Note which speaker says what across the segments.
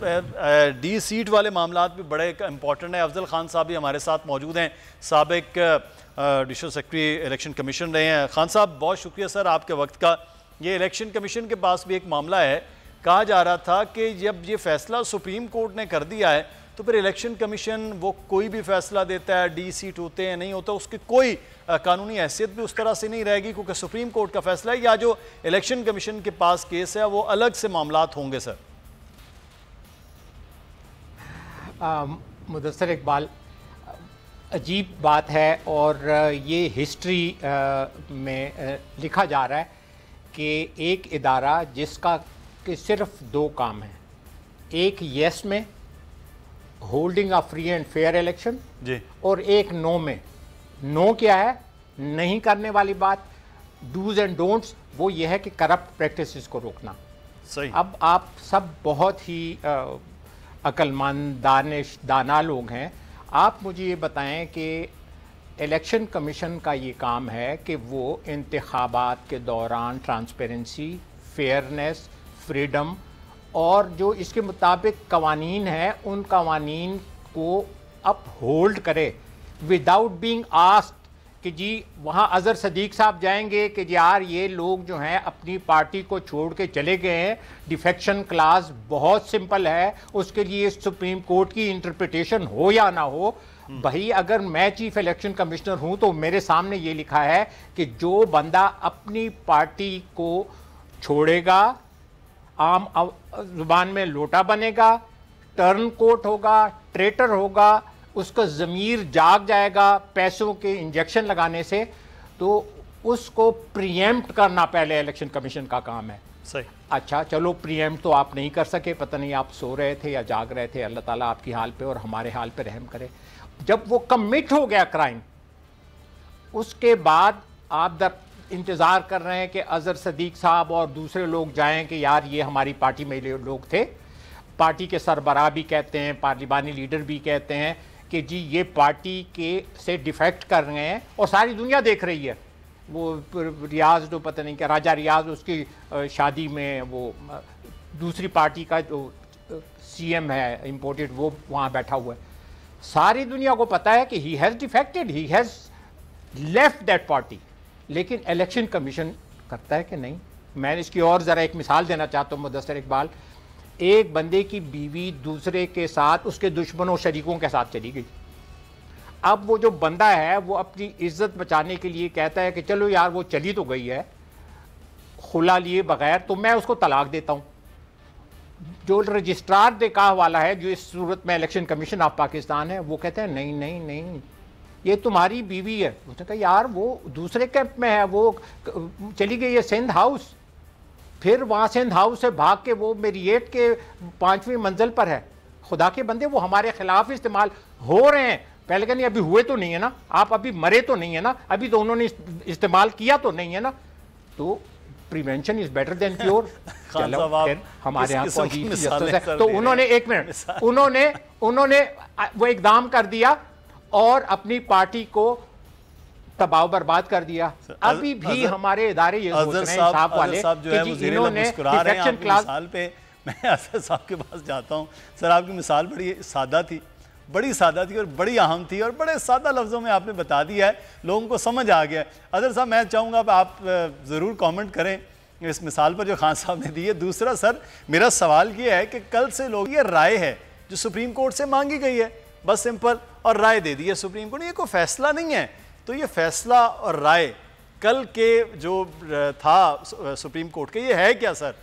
Speaker 1: D seat वाले मामला भी बड़े इंपॉर्टेंट हैं। अफजल खान साहब भी हमारे साथ मौजूद हैं, साबिक एडिशनल सेक्रेटरी इलेक्शन कमीशन रहे हैं। खान साहब बहुत शुक्रिया सर आपके वक्त का। ये इलेक्शन कमीशन के पास भी एक मामला है, कहा जा रहा था कि जब ये फैसला सुप्रीम कोर्ट ने कर दिया है तो फिर इलेक्शन कमीशन वो कोई भी फैसला देता है, डी सीट होते हैं नहीं होता, उसकी कोई कानूनी हैसियत भी उस तरह से नहीं रहेगी क्योंकि सुप्रीम कोर्ट का फैसला है, या जो इलेक्शन कमीशन के पास केस है वो अलग से मामलात होंगे सर?
Speaker 2: मुदस्सर इकबाल, अजीब बात है और ये हिस्ट्री में लिखा जा रहा है कि एक इदारा जिसका कि सिर्फ दो काम हैं, एक येस में holding a free and fair election जी, और एक नो में। नो क्या है? नहीं करने वाली बात, डूज एंड डोंट्स वो ये है कि करप्ट प्रैक्टिसेस को रोकना।
Speaker 1: सही।
Speaker 2: अब आप सब बहुत ही अक्लमंद दाना लोग हैं, आप मुझे ये बताएं कि इलेक्शन कमीशन का ये काम है कि वो इंतखाबात के दौरान ट्रांसपेरेंसी, फेयरनेस, फ्रीडम और जो इसके मुताबिक कवानीन है उन कवानीन को अप होल्ड करे विदाउट बीइंग आस्क्ड कि जी वहाँ अज़हर सदीक साहब जाएंगे कि यार ये लोग जो हैं अपनी पार्टी को छोड़ के चले गए हैं, डिफेक्शन क्लास बहुत सिंपल है, उसके लिए सुप्रीम कोर्ट की इंटरप्रिटेशन हो या ना हो। भाई अगर मैं चीफ इलेक्शन कमिश्नर हूँ तो मेरे सामने ये लिखा है कि जो बंदा अपनी पार्टी को छोड़ेगा, आम जुबान में लोटा बनेगा, टर्न कोट होगा, ट्रेटर होगा, उसका ज़मीर जाग जाएगा पैसों के इंजेक्शन लगाने से, तो उसको प्रीएम्प्ट करना पहले इलेक्शन कमीशन का काम है।
Speaker 1: सही।
Speaker 2: अच्छा चलो प्रीएम्प्ट तो आप नहीं कर सके, पता नहीं आप सो रहे थे या जाग रहे थे, अल्लाह ताला आपकी हाल पे और हमारे हाल पे रहम करे। जब वो कमिट हो गया क्राइम, उसके बाद आप इंतज़ार कर रहे हैं कि अज़हर सदीक साहब और दूसरे लोग जाएं कि यार ये हमारी पार्टी में लोग थे, पार्टी के सरबराह भी कहते हैं, पार्लिमानी लीडर भी कहते हैं कि जी ये पार्टी के से डिफेक्ट कर रहे हैं और सारी दुनिया देख रही है। वो रियाज तो पता नहीं क्या, राजा रियाज उसकी शादी में वो दूसरी पार्टी का जो सीएम है इम्पोर्टेड वो वहाँ बैठा हुआ है, सारी दुनिया को पता है कि he has defected, he has left that party. लेकिन इलेक्शन कमीशन करता है कि नहीं? मैं इसकी और ज़रा एक मिसाल देना चाहता हूँ मुदस्सर इकबाल। एक बंदे की बीवी दूसरे के साथ उसके दुश्मनों शरीकों के साथ चली गई। अब वो जो बंदा है वो अपनी इज्जत बचाने के लिए कहता है कि चलो यार वो चली तो गई है खुला लिए बगैर, तो मैं उसको तलाक देता हूँ। जो रजिस्ट्रार निकाह वाला है, जो इस सूरत में इलेक्शन कमीशन ऑफ पाकिस्तान है, वो कहते हैं नहीं नहीं नहीं ये तुम्हारी बीवी है। उसने कहा यार वो दूसरे कैंप में है, वो चली गई है सिंध हाउस, फिर वहाँ सिंध हाउस से भाग के वो मेरिएट के 5वीं मंजिल पर है। खुदा के बंदे वो हमारे खिलाफ इस्तेमाल हो रहे हैं। पहले कहने अभी हुए तो नहीं है ना, आप अभी मरे तो नहीं है ना, अभी तो उन्होंने इस्तेमाल किया तो नहीं है ना, तो prevention is better than cure. हमारे यहाँ तो उन्होंने एक मिनट उन्होंने वो इकदाम कर दिया और अपनी पार्टी को तबाह बर्बाद कर दिया। अभी भी हमारे इदारे ये सोच रहे हैं साहब वाले कि इन्होंने डिफेक्शन क्लास
Speaker 1: पे। मैं अजहर साहब के पास जाता हूँ। सर आपकी मिसाल बड़ी सादा थी, बड़ी सादा थी और बड़ी अहम थी और बड़े सादा लफ्ज़ों में आपने बता दिया है, लोगों को समझ आ गया। अजहर साहब मैं चाहूँगा आप ज़रूर कमेंट करें इस मिसाल पर जो खान साहब ने दी है। दूसरा सर मेरा सवाल ये है कि कल से लोग, ये राय है जो सुप्रीम कोर्ट से मांगी गई है, बस सिंपल, और राय दे दी है सुप्रीम कोर्ट ने, ये कोई फैसला नहीं है। तो ये फैसला और राय कल के जो था सुप्रीम कोर्ट के, ये है क्या सर?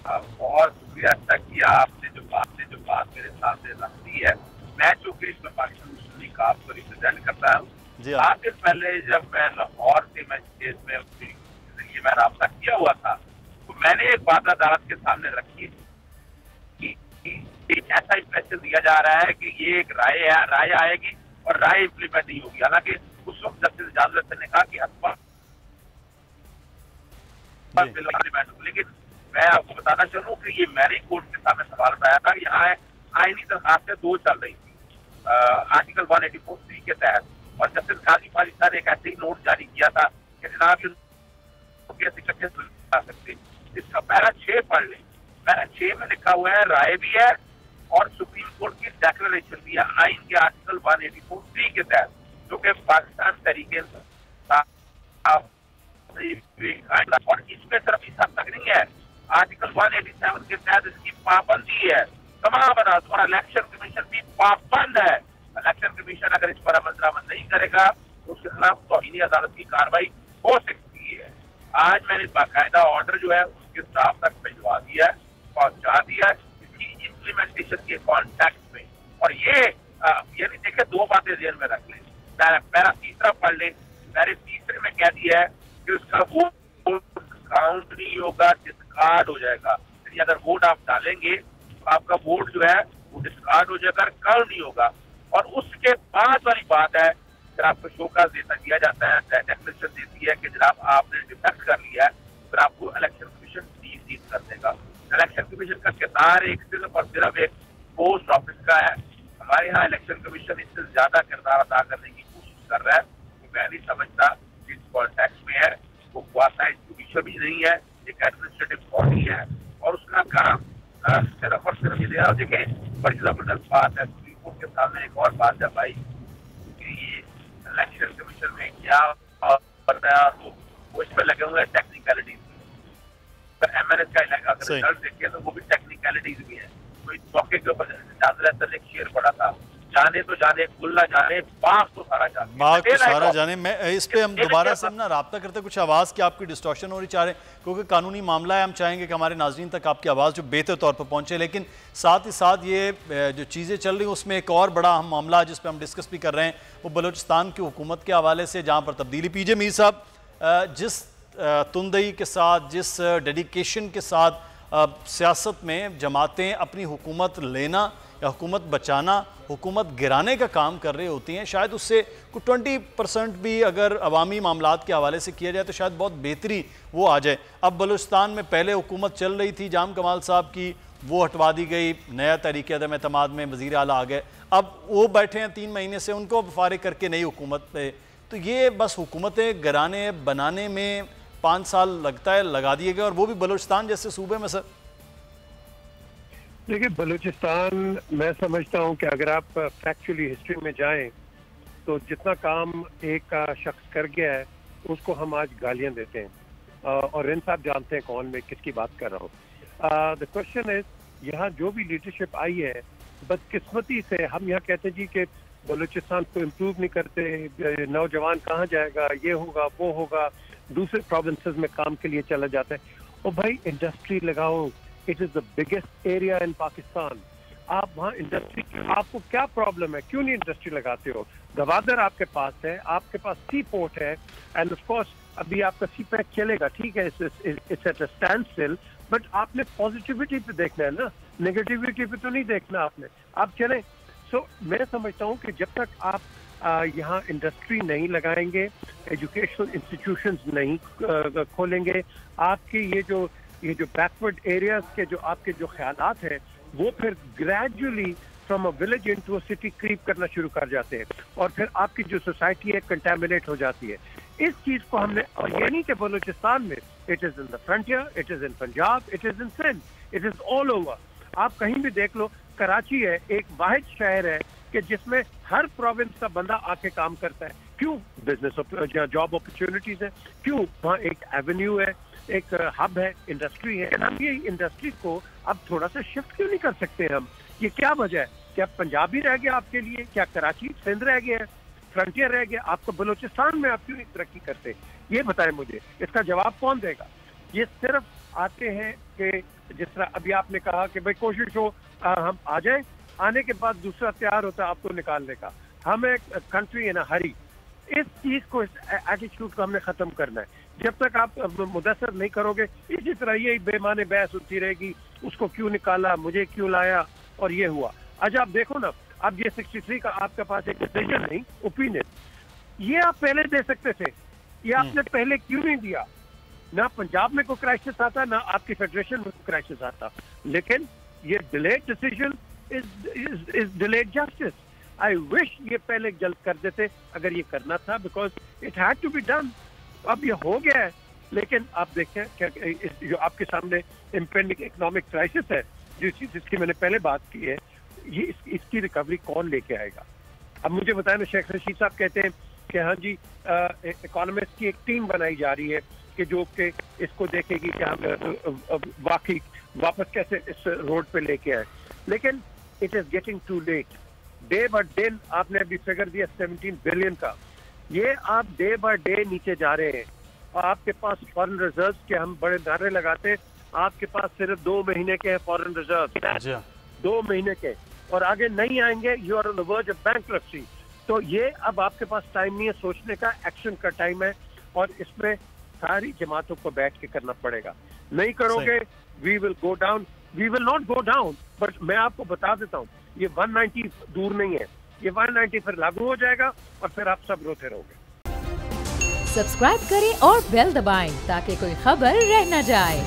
Speaker 3: बहुत शुक्रिया किया आपने जो बात मेरे सामने रख दी है। मैं चूंकि इसमें पाकिस्तान मुस्लिम लीग को रिप्रेजेंट करता हूँ, 8 दिन पहले जब मैं लाहौर से मैं केस में ये मैं राब्ता किया हुआ था, तो मैंने एक बात अदालत के सामने रखी कि एक ऐसा इंप्रेशन दिया जा रहा है कि ये एक राय आएगी और राय इम्प्लीमेंट नहीं होगी। हालांकि उस वक्त जस्टिस इजाजत ने कहा कि इम्प्लीमेंट होगी, लेकिन मैं आपको बताना चाहूँ कि ये मैंने कोर्ट के सामने सवाल उठाया था। यहाँ आईनी दरखास्तें 2 चल रही थी आर्टिकल 184C के तहत, और जस्टिस काजी फारिस साहब ने एक ऐसे ही नोट जारी किया था कि जनाब इकट्ठे सकते, इसका पैरा 6 पढ़ लें। पैरा 6 में लिखा हुआ है राय भी है और सुप्रीम कोर्ट की डेक्लेरेशन भी है आइन के आर्टिकल 184(3) के तहत, जो कि पाकिस्तान तरीके और इसमें सिर्फ इस हद तक नहीं है, आर्टिकल 187 के तहत इसकी पाबंदी है तमाम अदालतों और इलेक्शन कमीशन भी पाबंद है। इलेक्शन कमीशन अगर इस पर अमल दरामद नहीं करेगा तो उसके खिलाफ तौहीनी अदालत की कार्रवाई हो सकती है। आज मैंने बाकायदा ऑर्डर जो है उसके स्टाफ तक भिजवा दिया है, पहुंचा दिया है इसकी इम्प्लीमेंटेशन के कॉन्टेक्स्ट में। और ये यानी देखिए, दो बातें ध्यान में रख लें, पैरा तीसरा पढ़ लें। पैरे तीसरे में कह दिया है कि उसका वोट काउंट नहीं होगा, डिस्कार्ड हो जाएगा। यानी अगर वोट आप डालेंगे तो आपका वोट जो है वो डिस्कार्ड हो जाएगा, काउंट नहीं होगा। और उसके बाद वाली बात है, फिर आपको शोकाज दिया जाता है, डेक्लेरेशन देती है कि जनाब आपने डिफेक्ट कर लिया है, फिर आपको इलेक्शन कमीशन डीसीड कर देगा। इलेक्शन कमीशन का किरदार एक सिर्फ और सिर्फ एक पोस्ट ऑफिस का है। हमारे यहाँ इलेक्शन कमीशन इससे ज्यादा किरदार अदा करने की कोशिश कर रहा है। तो मैं नहीं समझता जिस कॉन्टेक्स्ट में है वो क्वासाई जुडिशियल भी नहीं है, एक एडमिनिस्ट्रेटिव बॉडी है और उसका काम सिर्फ और सिर्फ ये देखें। बड़ी जबरदस्त बात है, सुप्रीम कोर्ट के सामने एक और बात है भाई कि ये इलेक्शन कमीशन में क्या बताया, तो वो इसमें लगे हुए हैं टेक्निकलिटीज। MNS का इलाका अगर रिजल्ट देखिए तो वो भी टेक्निकलिटीज भी है। तो इस मौके के ऊपर एक शेर पड़ा था, जाने तो जाने, कुल ना जाने, बाग तो सारा जाने,
Speaker 1: बाग तो सारा जाने। मैं इस पे हम दोबारा से ना राब्ता करते, कुछ आवाज़ की आपकी डिस्टॉर्शन हो रही चाह रहे हैं, क्योंकि कानूनी मामला है। हम चाहेंगे कि हमारे नाज़रीन तक आपकी आवाज़ जो बेहतर तौर पर पहुँचे, लेकिन साथ ही साथ ये जो चीज़ें चल रही हैं उसमें एक और बड़ा अहम मामला जिस पर हम डिस्कस भी कर रहे हैं वो बलूचिस्तान की हुकूमत के हवाले से, जहाँ पर तब्दीली पीजे मीर साहब जिस तुंदई के साथ, जिस डेडिकेशन के साथ सियासत में जमातें अपनी हुकूमत लेना या हुकूमत बचाना, हुकूमत गिराने का काम कर रही होती हैं, शायद उससे कुछ 20% भी अगर अवामी मामलात के हवाले से किया जाए तो शायद बहुत बेहतरी वो आ जाए। अब बलूचिस्तान में पहले हुकूमत चल रही थी जाम कमाल साहब की, वो हटवा दी गई, नया तरीके अदम एतमाद में वज़ीर आला आ गए, अब वो बैठे हैं 3 महीने से, उनको फारिग करके नई हुकूमत पे। तो ये बस हुकूमतें गिराने बनाने में 5 साल लगता है, लगा दिए गए, और वो भी बलूचिस्तान जैसे सूबे में। सर
Speaker 4: देखिए, बलूचिस्तान मैं समझता हूँ कि अगर आप फैक्चुअली हिस्ट्री में जाएं तो जितना काम एक शख्स कर गया है उसको हम आज गालियाँ देते हैं, और रिन साहब जानते हैं कौन मैं किसकी बात कर रहा हूँ। द क्वेश्चन इज, यहाँ जो भी लीडरशिप आई है बदकिस्मती से हम यहाँ कहते हैं जी कि बलूचिस्तान को इम्प्रूव नहीं करते, नौजवान कहाँ जाएगा, ये होगा वो होगा, दूसरे प्रोविंसेस में काम के लिए चला जाता है। और भाई इंडस्ट्री लगाओ, it is the biggest area in Pakistan. आप वहाँ इंडस्ट्री, आपको क्या प्रॉब्लम है, क्यों नहीं इंडस्ट्री लगाते हो? गवादर आपके पास है, आपके पास सी पोर्ट है, एंड ऑफ कोर्स अभी आपका सी पैक चलेगा, ठीक है, it's at a stand still, but आपने पॉजिटिविटी पे देखना है ना, नेगेटिविटी पे तो नहीं देखना आपने। आप चलें। सो मैं समझता हूँ कि जब तक आप यहाँ इंडस्ट्री नहीं लगाएंगे, एजुकेशनल इंस्टीट्यूशंस नहीं खोलेंगे, आपके ये जो बैकवर्ड एरियाज के जो आपके जो ख्यालात हैं वो फिर gradually from a village into a city creep करना शुरू कर जाते हैं, और फिर आपकी जो सोसाइटी है कंटेमिनेट हो जाती है। इस चीज को हमने, और ये नहीं कि बलूचिस्तान में, it is in the frontier, it is in Punjab, it is in Sindh, it is all over. आप कहीं भी देख लो, कराची है एक वाहिद शहर है कि जिसमें हर प्रोविंस का बंदा आके काम करता है। क्यों? बिजनेस जॉब अपॉर्चुनिटीज है, क्यों? वहाँ एक एवेन्यू है, एक हब है, इंडस्ट्री है। हम ये इंडस्ट्री को अब थोड़ा सा शिफ्ट क्यों नहीं कर सकते हम? ये क्या वजह है? क्या पंजाब ही रह गया आपके लिए? क्या कराची सिंध रह गया है? फ्रंटियर रह गया? आपको बलूचिस्तान में आप क्यों नहीं तरक्की करते? ये बताएं मुझे, इसका जवाब कौन देगा? ये सिर्फ आते हैं कि जिस तरह अभी आपने कहा कि भाई कोशिश हो हम आ जाएं, आने के बाद दूसरा तैयार होता है आपको निकालने का। हम एक कंट्री इन अ हरी, इस चीज को, इस एटीट्यूड को हमने खत्म करना है। जब तक आप मुदस्सर नहीं करोगे, इसी तरह ये बेमाने बहस होती रहेगी, उसको क्यों निकाला, मुझे क्यों लाया, और ये हुआ। अच्छा आप देखो ना, अब ये 63 का आपके पास एक डिसीजन नहीं, ओपिनियन, ये आप पहले दे सकते थे, ये आपने पहले क्यों नहीं दिया? ना पंजाब में कोई क्राइसिस आता, ना आपकी फेडरेशन में क्राइसिस आता, लेकिन ये delayed decision is delayed justice. I wish ये पहले जल्द कर देते अगर ये करना था, because it had to be done. अब ये हो गया है, लेकिन आप देखें क्या जो आपके सामने इम्पेंडिंग इकोनॉमिक क्राइसिस है, जिसकी मैंने पहले बात की है, ये इसकी रिकवरी कौन लेके आएगा? अब मुझे बताएं ना, शेख रशीद साहब कहते हैं कि हाँ जी इकोनॉमिस्ट की एक टीम बनाई जा रही है कि जो कि इसको देखेगी कि हम वाकई वापस कैसे इस रोड पे लेके आए, लेकिन it is getting too late. Day by day आपने अभी फिगर दिया 17 बिलियन का, ये आप डे बाय डे नीचे जा रहे हैं। और आपके पास फॉरेन रिजर्व्स के हम बड़े नारे लगाते हैं, आपके पास सिर्फ 2 महीने के हैं फॉरेन रिजर्व, 2 महीने के, और आगे नहीं आएंगे। You are on the verge of bankruptcy. तो ये अब आपके पास टाइम नहीं है सोचने का, एक्शन का टाइम है, और इसमें सारी जमातों को बैठ के करना पड़ेगा। नहीं करोगे we will go down, we will not go down, but मैं आपको बता देता हूँ ये 190 दूर नहीं है, ये 190 फिर लागू हो जाएगा और फिर आप सब रोते रहोगे।
Speaker 5: सब्सक्राइब करें और बेल दबाएं ताकि कोई खबर रह न जाए।